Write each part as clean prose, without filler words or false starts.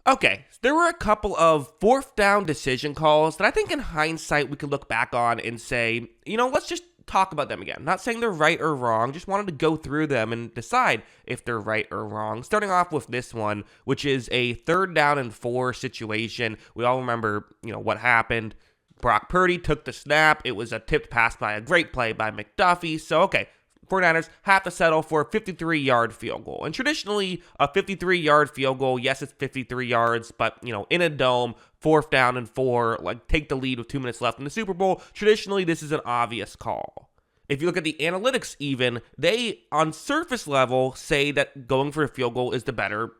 Okay, so there were a couple of fourth down decision calls that I think in hindsight we could look back on and say, let's just talk about them again. Not saying they're right or wrong, just wanted to go through them and decide if they're right or wrong. Starting off with this one, which is a 3rd down and 4 situation. We all remember, what happened. Brock Purdy took the snap. It was a tipped pass by a great play by McDuffie. So, okay, 49ers have to settle for a 53-yard field goal. And traditionally, a 53-yard field goal, yes, it's 53 yards, but, in a dome, 4th down and 4, take the lead with 2 minutes left in the Super Bowl. Traditionally, this is an obvious call. If you look at the analytics even, they, on surface level, say that going for a field goal is the better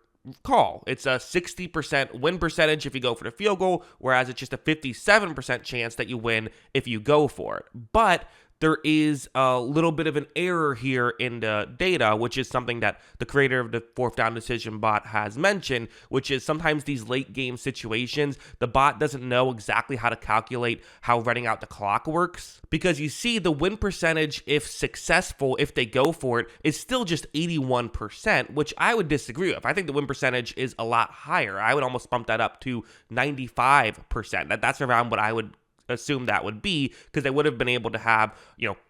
call. It's a 60% win percentage if you go for the field goal, whereas it's just a 57% chance that you win if you go for it. But there is a little bit of an error here in the data, which is something that the creator of the 4th down decision bot has mentioned, which is sometimes these late game situations, the bot doesn't know exactly how to calculate how running out the clock works. Because you see the win percentage, if successful, if they go for it, is still just 81%, which I would disagree with. I think the win percentage is a lot higher. I would almost bump that up to 95%. That's around what I would assume that would be, because they would have been able to have,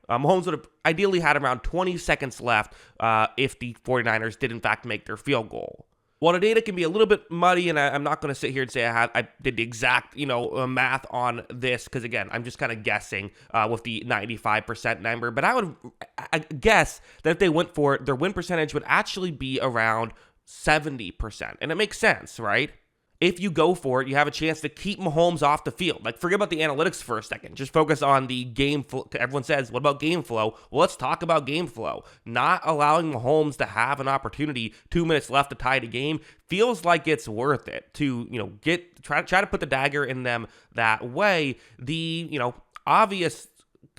Mahomes would have ideally had around 20 seconds left if the 49ers did in fact make their field goal. While the data can be a little bit muddy, and I'm not going to sit here and say I did the exact, math on this, because again, I'm just kind of guessing with the 95% number, but I guess that if they went for it, their win percentage would actually be around 70%, and it makes sense, right? If you go for it, you have a chance to keep Mahomes off the field. Forget about the analytics for a second. Just focus on the game flow. Everyone says, what about game flow? Well, let's talk about game flow. Not allowing Mahomes to have an opportunity, 2 minutes left to tie the game, feels like it's worth it to, try to put the dagger in them that way. The, obvious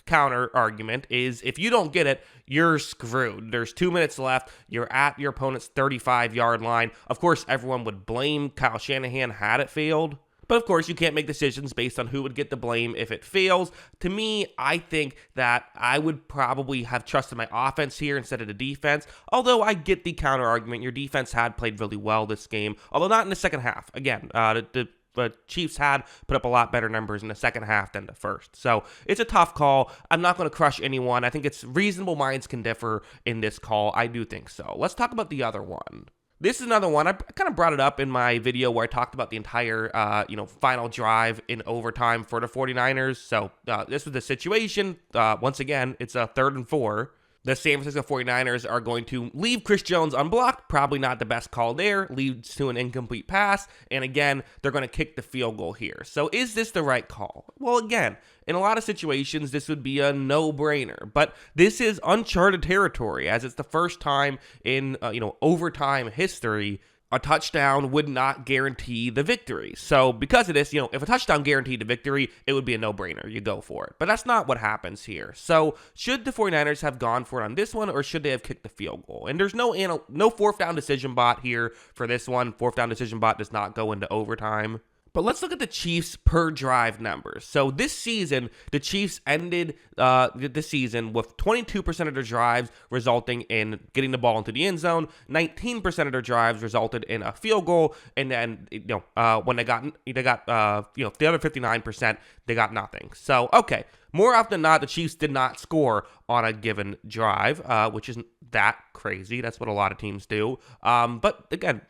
counter argument is if you don't get it, you're screwed. There's 2 minutes left. You're at your opponent's 35-yard line. Of course, everyone would blame Kyle Shanahan had it failed. But of course, you can't make decisions based on who would get the blame if it fails. To me, I think that I would probably have trusted my offense here instead of the defense. Although I get the counter argument. Your defense had played really well this game, although not in the second half. Again, the Chiefs had put up a lot better numbers in the second half than the first. So it's a tough call. I'm not going to crush anyone. I think it's reasonable minds can differ in this call. I do think so. Let's talk about the other one. This is another one. I kind of brought it up in my video where I talked about the entire, final drive in overtime for the 49ers. So this was the situation. Once again, it's a 3rd and 4. The San Francisco 49ers are going to leave Chris Jones unblocked. Probably not the best call there. Leads to an incomplete pass. And again, they're going to kick the field goal here. So is this the right call? Well, again, in a lot of situations, this would be a no-brainer. But this is uncharted territory, as it's the first time in, overtime history a touchdown would not guarantee the victory. So because of this, if a touchdown guaranteed the victory, it would be a no-brainer. You go for it. But that's not what happens here. So should the 49ers have gone for it on this one, or should they have kicked the field goal? And there's no 4th down decision bot here for this one. 4th down decision bot does not go into overtime. But let's look at the Chiefs per drive numbers. So this season, the Chiefs ended the season with 22% of their drives resulting in getting the ball into the end zone. 19% of their drives resulted in a field goal, and then when they got the other 59%, they got nothing. So okay. More often than not, the Chiefs did not score on a given drive, which isn't that crazy. That's what a lot of teams do. But again,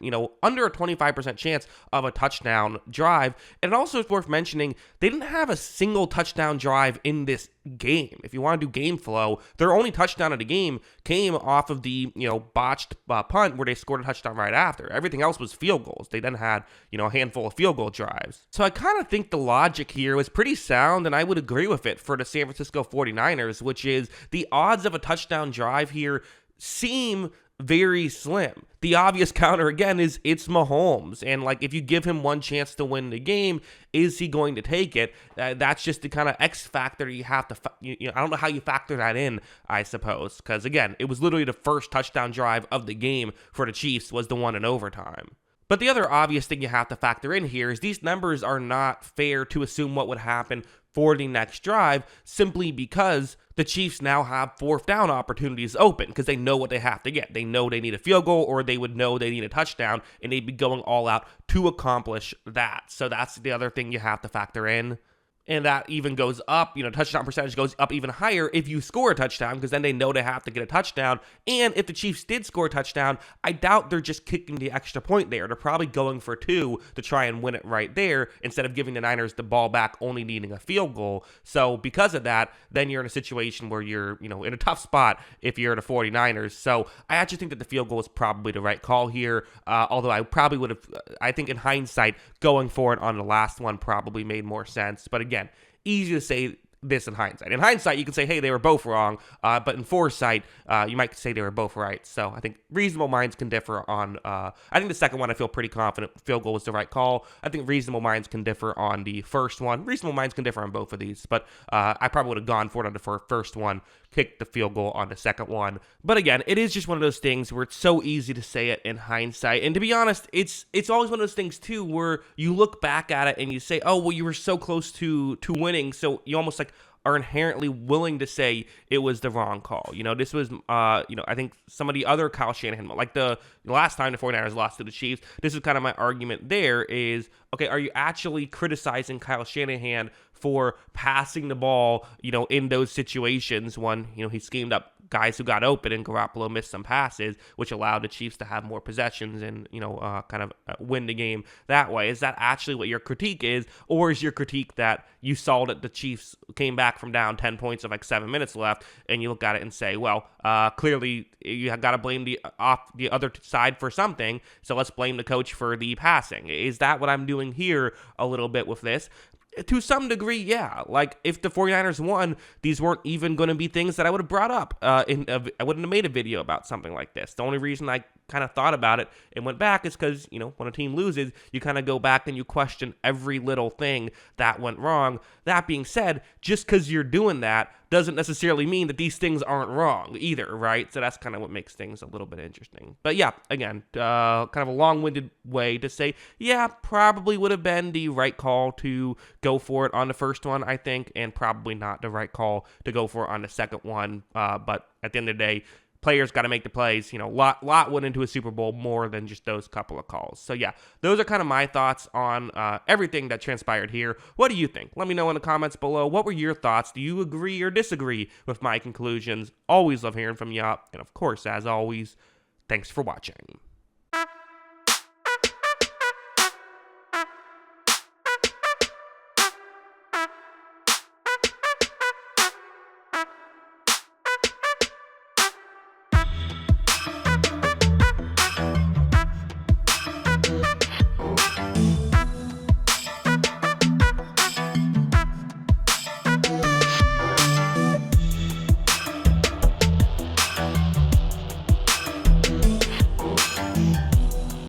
under a 25% chance of a touchdown drive. And also it's worth mentioning, they didn't have a single touchdown drive in this game. If you want to do game flow, their only touchdown of the game came off of the, botched punt where they scored a touchdown right after. Everything else was field goals. They then had, a handful of field goal drives. So I kind of think the logic here was pretty sound, and I would agree with it for the San Francisco 49ers, which is the odds of a touchdown drive here seem very slim. The obvious counter again is it's Mahomes, and if you give him one chance to win the game, is he going to take it? That's just the kind of X factor you have to. I don't know how you factor that in. I suppose because again, it was literally the first touchdown drive of the game for the Chiefs was the one in overtime. But the other obvious thing you have to factor in here is these numbers are not fair to assume what would happen for the next drive, simply because the Chiefs now have fourth down opportunities open because they know what they have to get. They know they need a field goal, or they would know they need a touchdown, and they'd be going all out to accomplish that. So that's the other thing you have to factor in. And that even goes up, touchdown percentage goes up even higher if you score a touchdown, because then they know they have to get a touchdown. And if the Chiefs did score a touchdown, I doubt they're just kicking the extra point there. They're probably going for 2 to try and win it right there, instead of giving the Niners the ball back only needing a field goal. So because of that, then you're in a situation where you're, in a tough spot if you're the 49ers. So I actually think that the field goal is probably the right call here, although I probably would have, I think in hindsight, going for it on the last one probably made more sense. But again, easy to say this in hindsight. In hindsight, you can say, hey, they were both wrong, but in foresight, you might say they were both right. So I think reasonable minds can differ on, I think the second one, I feel pretty confident field goal was the right call. I think reasonable minds can differ on the first one. Reasonable minds can differ on both of these, but I probably would have gone for it on the first one, kicked the field goal on the second one. But again, it is just one of those things where it's so easy to say it in hindsight. And to be honest, it's always one of those things too where you look back at it and you say, oh, well, you were so close to winning, so you almost are inherently willing to say it was the wrong call. This was, I think some of the other Kyle Shanahan, like the last time the 49ers lost to the Chiefs, this is kind of my argument there is, okay, are you actually criticizing Kyle Shanahan for passing the ball, in those situations when, he schemed up guys who got open and Garoppolo missed some passes, which allowed the Chiefs to have more possessions and, kind of win the game that way? Is that actually what your critique is? Or is your critique that you saw that the Chiefs came back from down 10 points with 7 minutes left, and you look at it and say, well, clearly you have got to blame the other side for something, so let's blame the coach for the passing? Is that what I'm doing here a little bit with this? To some degree, yeah. Like, if the 49ers won, these weren't even going to be things that I would have brought up. I wouldn't have made a video about something like this. The only reason I kind of thought about it and went back is because, when a team loses, you kind of go back and you question every little thing that went wrong. That being said, just because you're doing that doesn't necessarily mean that these things aren't wrong either, right? So that's kind of what makes things a little bit interesting. But yeah, again, kind of a long-winded way to say, yeah, probably would have been the right call to go for it on the first one, I think, and probably not the right call to go for it on the second one. But at the end of the day, players got to make the plays. Lot went into a Super Bowl more than just those couple of calls. So yeah, those are kind of my thoughts on everything that transpired here. What do you think? Let me know in the comments below. What were your thoughts? Do you agree or disagree with my conclusions? Always love hearing from you. And of course, as always, thanks for watching.